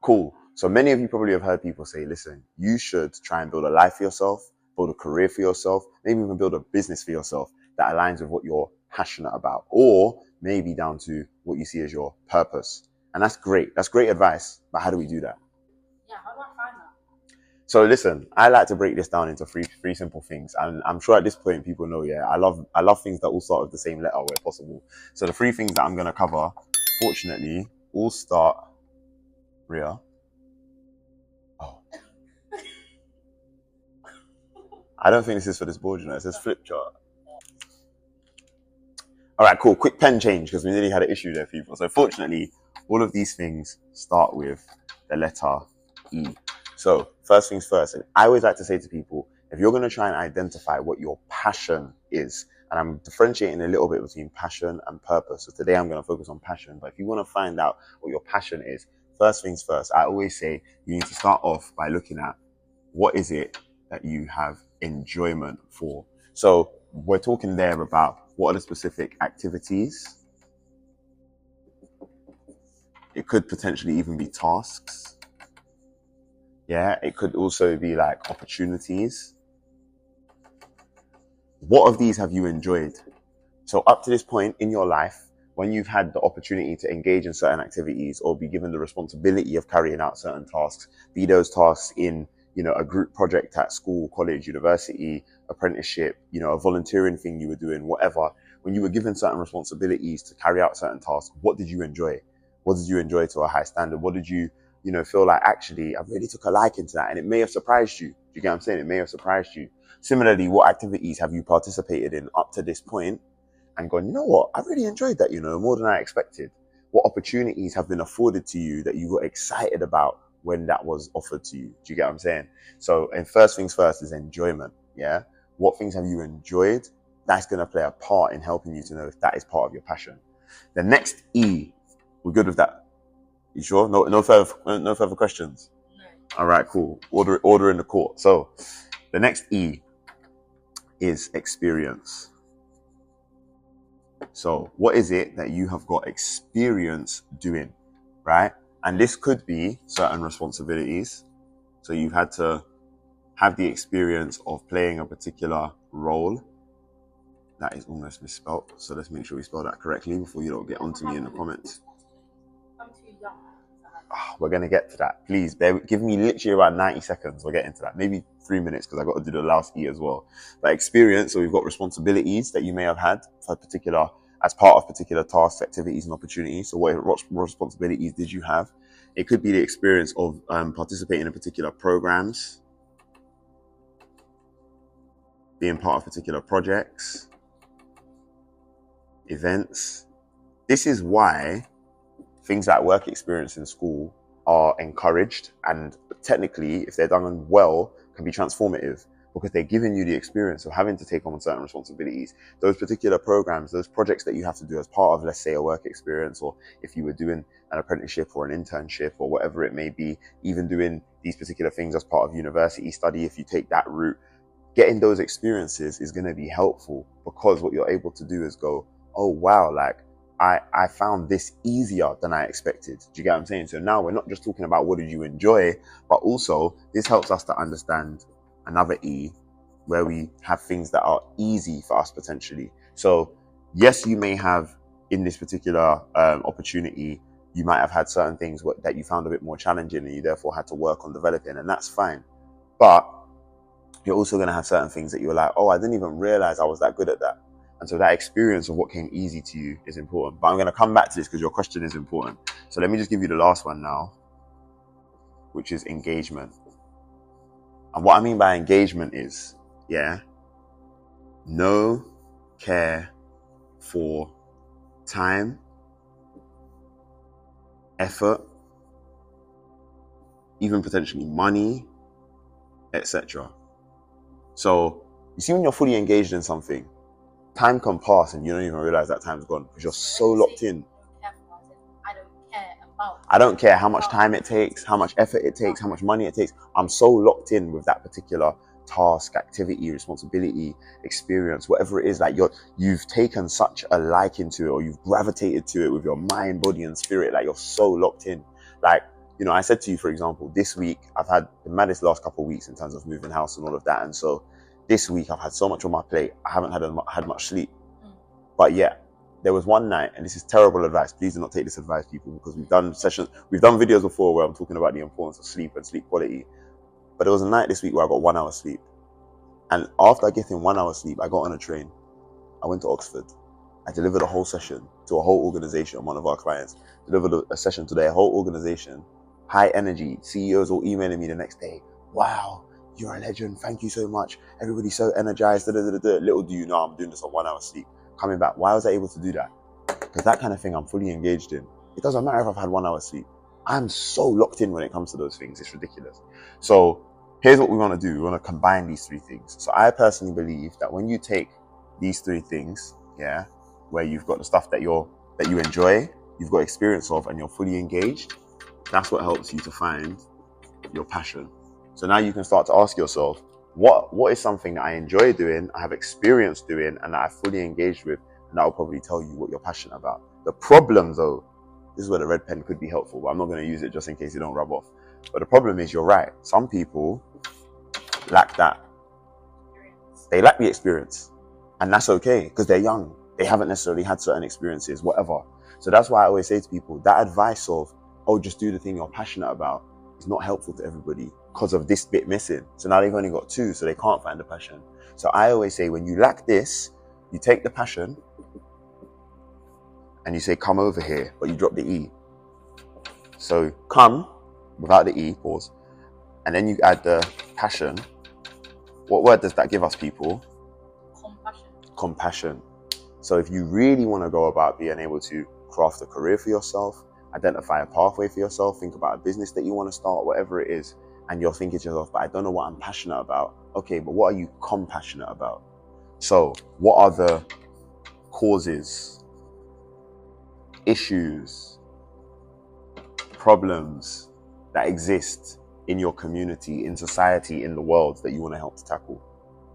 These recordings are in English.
Cool. So many of you probably have heard people say, listen, you should try and build a life for yourself, build a career for yourself, maybe even build a business for yourself that aligns with what you're passionate about, or maybe down to what you see as your purpose. And that's great. That's great advice. But how do we do that? Yeah, how do I find that? So listen, I like to break this down into three simple things. And I'm sure at this point people know, yeah, I love things that all start with the same letter where possible. So the three things that I'm gonna cover, fortunately, all start Ria. Oh. I don't think this is for this board, you know. It says flip chart. All right, cool. Quick pen change because we nearly had an issue there, people. So fortunately, all of these things start with the letter E. So first things first, and I always like to say to people, if you're going to try and identify what your passion is, and I'm differentiating a little bit between passion and purpose. So today I'm going to focus on passion. But if you want to find out what your passion is, first things first, I always say you need to start off by looking at what is it that you have enjoyment for. So we're talking there about what are the specific activities. It could potentially even be tasks. Yeah, it could also be like opportunities. What of these have you enjoyed? So up to this point in your life, when you've had the opportunity to engage in certain activities or be given the responsibility of carrying out certain tasks, be those tasks in, you know, a group project at school, college, university, apprenticeship, you know, a volunteering thing you were doing, whatever, when you were given certain responsibilities to carry out certain tasks, what did you enjoy? What did you enjoy to a high standard? What did you, you know, feel like actually I really took a liking to that? And it may have surprised you. Do you get what I'm saying? It may have surprised you. Similarly, what activities have you participated in up to this point and gone, you know what, I really enjoyed that, you know, more than I expected? What opportunities have been afforded to you that you got excited about when that was offered to you? Do you get what I'm saying? So, and first things first is enjoyment. Yeah. What things have you enjoyed? That's going to play a part in helping you to know if that is part of your passion. The next E, we're good with that. You sure? No further questions. No. All right, cool. Order in the court. So the next E is experience. So what is it that you have got experience doing, right? And this could be certain responsibilities. So you've had to have the experience of playing a particular role. That is almost misspelled. So let's make sure we spell that correctly before you don't get onto me in the comments. I'm too young. We're going to get to that. Please, give me literally about 90 seconds. We'll get into that. Maybe 3 minutes because I've got to do the last E as well. But experience, so we've got responsibilities that you may have had for particular, as part of particular tasks, activities and opportunities. So what responsibilities did you have? It could be the experience of participating in particular programs, being part of particular projects, events. This is why things like work experience in school are encouraged, and technically, if they're done well, can be transformative because they're giving you the experience of having to take on certain responsibilities. Those particular programs, those projects that you have to do as part of, let's say, a work experience, or if you were doing an apprenticeship or an internship or whatever it may be, even doing these particular things as part of university study, if you take that route, getting those experiences is going to be helpful because what you're able to do is go, oh, wow, like, I found this easier than I expected. Do you get what I'm saying? So now we're not just talking about what did you enjoy, but also this helps us to understand another E where we have things that are easy for us potentially. So yes, you may have in this particular opportunity, you might have had certain things that you found a bit more challenging and you therefore had to work on developing, and that's fine. But you're also going to have certain things that you're like, oh, I didn't even realize I was that good at that. And so that experience of what came easy to you is important. But I'm going to come back to this because your question is important. So let me just give you the last one now, which is engagement. And what I mean by engagement is, know, care for time, effort, even potentially money, etc. So you see, when you're fully engaged in something, time can pass and you don't even realize that time's gone because you're so locked in. I don't care how much time it takes, how much effort it takes, how much money it takes. I'm so locked in with that particular task, activity, responsibility, experience, whatever it is, like you've taken such a liking to it, or you've gravitated to it with your mind, body and spirit. Like you're so locked in. Like you know, I said to you, for example, this week I've had the maddest last couple of weeks in terms of moving house and all of that. And so this week I've had so much on my plate. I haven't had much sleep. But yeah, there was one night, and this is terrible advice. Please do not take this advice, people, because we've done videos before where I'm talking about the importance of sleep and sleep quality. But there was a night this week where I got 1 hour sleep. And after getting 1 hour sleep, I got on a train. I went to Oxford. I delivered a whole session to a whole organization, one of our clients. Delivered a session to their whole organization. High energy. CEOs all emailing me the next day. Wow, you're a legend. Thank you so much. Everybody's so energized. Little do you know, I'm doing this on 1 hour sleep. Coming back. Why was I able to do that? Because that kind of thing I'm fully engaged in. It doesn't matter if I've had 1 hour sleep. I'm so locked in when it comes to those things. It's ridiculous. So here's what we want to do. We want to combine these three things. So I personally believe that when you take these three things, yeah, where you've got the stuff that you enjoy, you've got experience of, and you're fully engaged, that's what helps you to find your passion. So now you can start to ask yourself, what is something that I enjoy doing, I have experience doing, and that I fully engaged with, and that will probably tell you what you're passionate about. The problem though, this is where the red pen could be helpful, but I'm not going to use it just in case you don't rub off. But the problem is, you're right. Some people lack that. They lack the experience. And that's okay, because they're young. They haven't necessarily had certain experiences, whatever. So that's why I always say to people, that advice of, oh, just do the thing you're passionate about, is not helpful to everybody because of this bit missing. So now they've only got two, so they can't find the passion. So I always say, when you lack this, you take the passion and you say, come over here, but you drop the E. So come, without the E, pause, and then you add the passion. What word does that give us, people? Compassion. So if you really want to go about being able to craft a career for yourself, identify a pathway for yourself, think about a business that you want to start, whatever it is, and you're thinking to yourself, but I don't know what I'm passionate about. Okay, but what are you compassionate about? So what are the causes, issues, problems that exist in your community, in society, in the world that you want to help to tackle?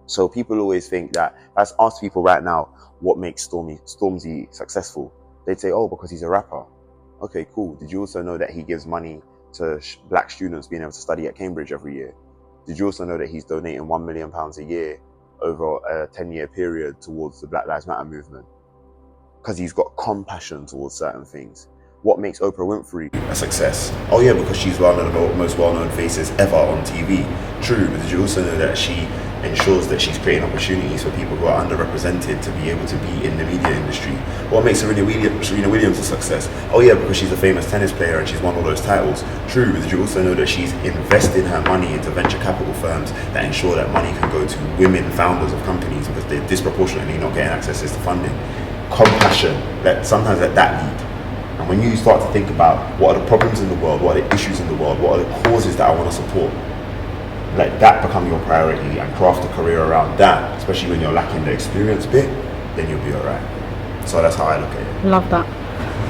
So people always think that, let's ask people right now, what makes Stormzy successful? They'd say, oh, because he's a rapper. Okay, cool. Did you also know that he gives money to black students being able to study at Cambridge every year? Did you also know that he's donating £1 million a year over a 10-year period towards the Black Lives Matter movement? Because he's got compassion towards certain things. What makes Oprah Winfrey a success? Oh yeah, because she's one of the most well-known faces ever on TV. True, but did you also know that she ensures that she's creating opportunities for people who are underrepresented to be able to be in the media industry? What makes Serena Williams a success? Oh yeah, because she's a famous tennis player and she's won all those titles. True, but did you also know that she's invested her money into venture capital firms that ensure that money can go to women founders of companies because they're disproportionately not getting access to funding? Compassion, sometimes let that lead. And when you start to think about what are the problems in the world, what are the issues in the world, what are the causes that I want to support, let that become your priority and craft a career around that, especially when you're lacking the experience bit, then you'll be all right. So that's how I look at it. Love that.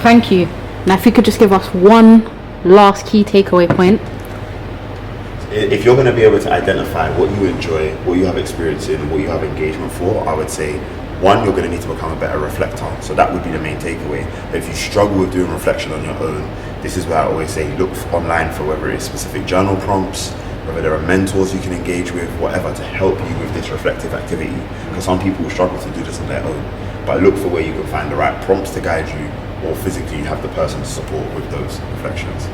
Thank you. Now if you could just give us one last key takeaway point. If you're going to be able to identify what you enjoy, what you have experience in, what you have engagement for, I would say, one, you're going to need to become a better reflector. So that would be the main takeaway. But if you struggle with doing reflection on your own, this is where I always say, look online for whether it's specific journal prompts, whether there are mentors you can engage with, whatever, to help you with this reflective activity. Because some people will struggle to do this on their own. But look for where you can find the right prompts to guide you, or physically have the person to support with those reflections.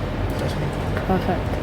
Perfect.